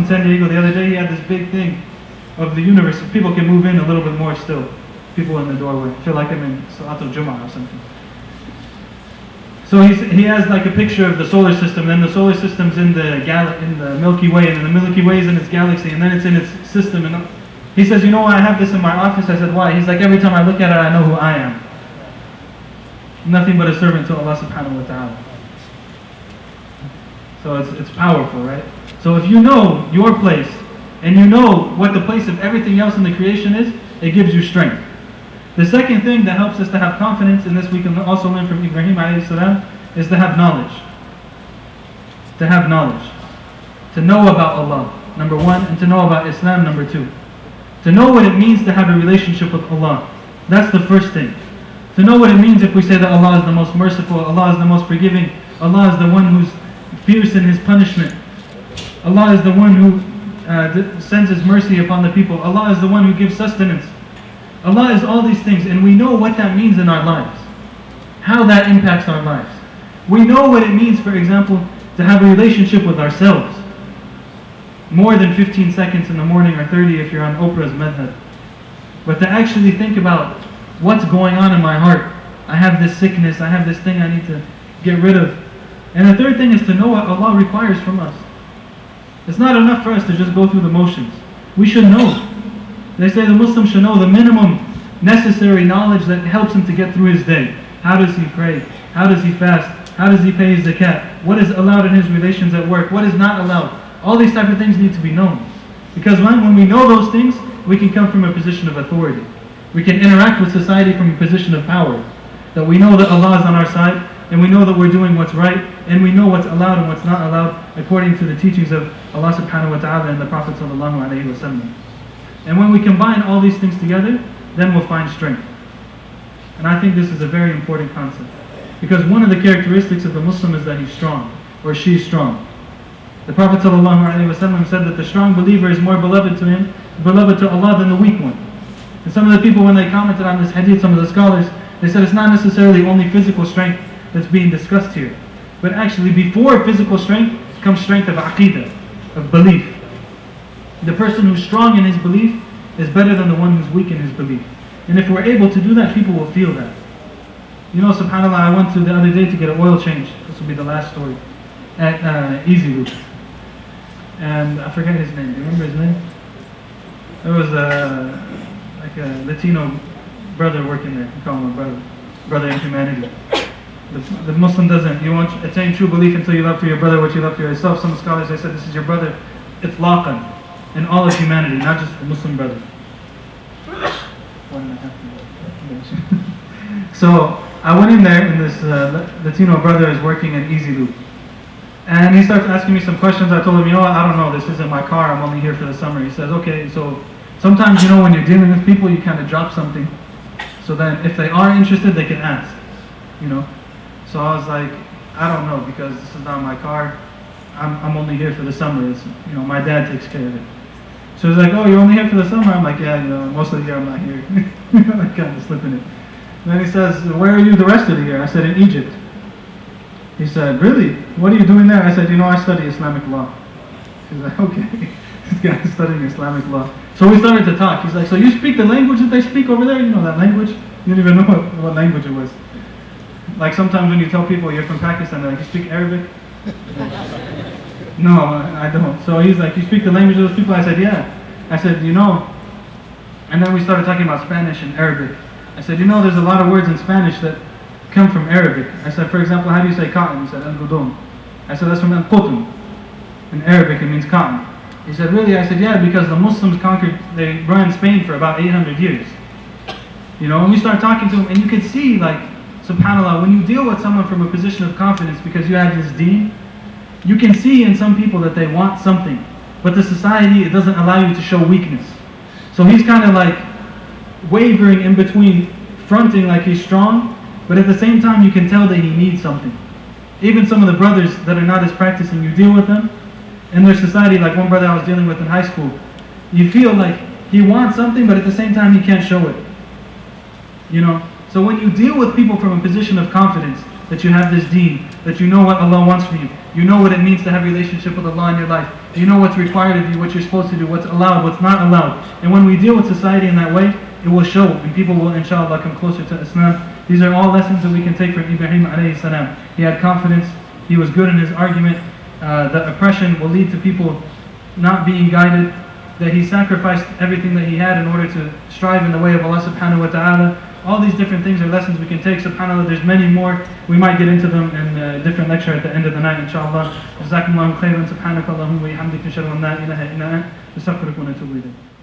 in San Diego the other day. He had this big thing of the universe. People can move in a little bit more still. People in the doorway. I feel like I'm in Salatul Jamaal or something. So he has like a picture of the solar system, then the solar system's in the Milky Way, and then the Milky Way is in its galaxy, and then it's in its system. And he says, you know why I have this in my office? I said, why? He's like, every time I look at it, I know who I am. Nothing but a servant to Allah subhanahu wa ta'ala. So it's powerful, right? So if you know your place, and you know what the place of everything else in the creation is, it gives you strength. The second thing that helps us to have confidence, and this we can also learn from Ibrahim alayhi salam, is to have knowledge. To have knowledge. To know about Allah, number one, and to know about Islam, number two. To know what it means to have a relationship with Allah. That's the first thing. To know what it means if we say that Allah is the most merciful, Allah is the most forgiving, Allah is the one who's fierce in His punishment, Allah is the one who sends His mercy upon the people, Allah is the one who gives sustenance. Allah is all these things, and we know what that means in our lives. How that impacts our lives. We know what it means, for example, to have a relationship with ourselves. More than 15 seconds in the morning or 30 if you're on Oprah's madhab. But to actually think about what's going on in my heart. I have this sickness, I have this thing I need to get rid of. And the third thing is to know what Allah requires from us. It's not enough for us to just go through the motions. We should know. They say the Muslim should know the minimum necessary knowledge that helps him to get through his day. How does he pray? How does he fast? How does he pay his zakat? What is allowed in his relations at work? What is not allowed? All these type of things need to be known. Because when we know those things, we can come from a position of authority. We can interact with society from a position of power. That we know that Allah is on our side, and we know that we're doing what's right, and we know what's allowed and what's not allowed according to the teachings of Allah subhanahu wa ta'ala and the Prophet sallallahu alayhi wa sallam. And when we combine all these things together, then we'll find strength. And I think this is a very important concept. Because one of the characteristics of the Muslim is that he's strong, or she's strong. The Prophet ﷺ said that the strong believer is more beloved to him, beloved to Allah than the weak one. And some of the people, when they commented on this hadith, some of the scholars, they said it's not necessarily only physical strength that's being discussed here. But actually before physical strength comes strength of aqeedah, of belief. The person who's strong in his belief is better than the one who's weak in his belief. And if we're able to do that, people will feel that. You know, subhanAllah, I went to the other day to get an oil change. This will be the last story. At Easy Loop. And I forget his name. Do you remember his name? There was like a Latino brother working there. We call him a brother. Brother in humanity. The Muslim doesn't. You won't attain true belief until you love for your brother what you love for yourself. Some scholars, they said this is your brother itlaqan, in all of humanity, not just the Muslim brother. 1.5 minutes. So I went in there, and this Latino brother is working at Easy Loop. And he starts asking me some questions. I told him, you know what, I don't know, this isn't my car, I'm only here for the summer. He says, okay, so sometimes, you know, when you're dealing with people, you kind of drop something. So then if they are interested, they can ask, you know. So I was like, I don't know, because this is not my car. I'm only here for the summer. It's, you know, my dad takes care of it. So he's like, oh, you're only here for the summer? I'm like, yeah, you know, most of the year I'm not here. I kind of slipping it. And then he says, where are you the rest of the year? I said, in Egypt. He said, really? What are you doing there? I said, you know, I study Islamic law. He's like, okay. This guy is studying Islamic law. So we started to talk. He's like, so you speak the language that they speak over there? You know that language? You don't even know what language it was. Like sometimes when you tell people you're from Pakistan, they're like, you speak Arabic? No, I don't. So he's like, you speak the language of those people? I said, yeah. I said, you know. And then we started talking about Spanish and Arabic. I said, you know, there's a lot of words in Spanish that come from Arabic. I said, for example, how do you say cotton? He said, al-gudum. I said, that's from al-qutun. In Arabic, it means cotton. He said, really? I said, yeah, because the Muslims conquered, they ran Spain for about 800 years. You know, and we start talking to him, and you can see, like, subhanAllah, when you deal with someone from a position of confidence because you have this deen, you can see in some people that they want something, but the society, it doesn't allow you to show weakness. So he's kind of like wavering in between, fronting like he's strong, but at the same time you can tell that he needs something. Even some of the brothers that are not as practicing, you deal with them, in their society, like one brother I was dealing with in high school, you feel like he wants something, but at the same time he can't show it. You know? So when you deal with people from a position of confidence, that you have this deen, that you know what Allah wants from you, you know what it means to have a relationship with Allah in your life, You know what's required of you, what you're supposed to do, what's allowed, what's not allowed. And when we deal with society in that way, it will show, and people will inshallah come closer to Islam. These are all lessons that we can take from Ibrahim alayhi salam. He had confidence, he was good in his argument, that oppression will lead to people not being guided, that he sacrificed everything that he had in order to strive in the way of Allah subhanahu wa ta'ala. All these different things are lessons we can take. SubhanAllah, there's many more. We might get into them in a different lecture at the end of the night, inshallah. Jazakumullahu khairan. Subhanakallahumma wa bihamdika, ashhadu an la ilaha illa anta, astaghfiruka wa atubu ilayk.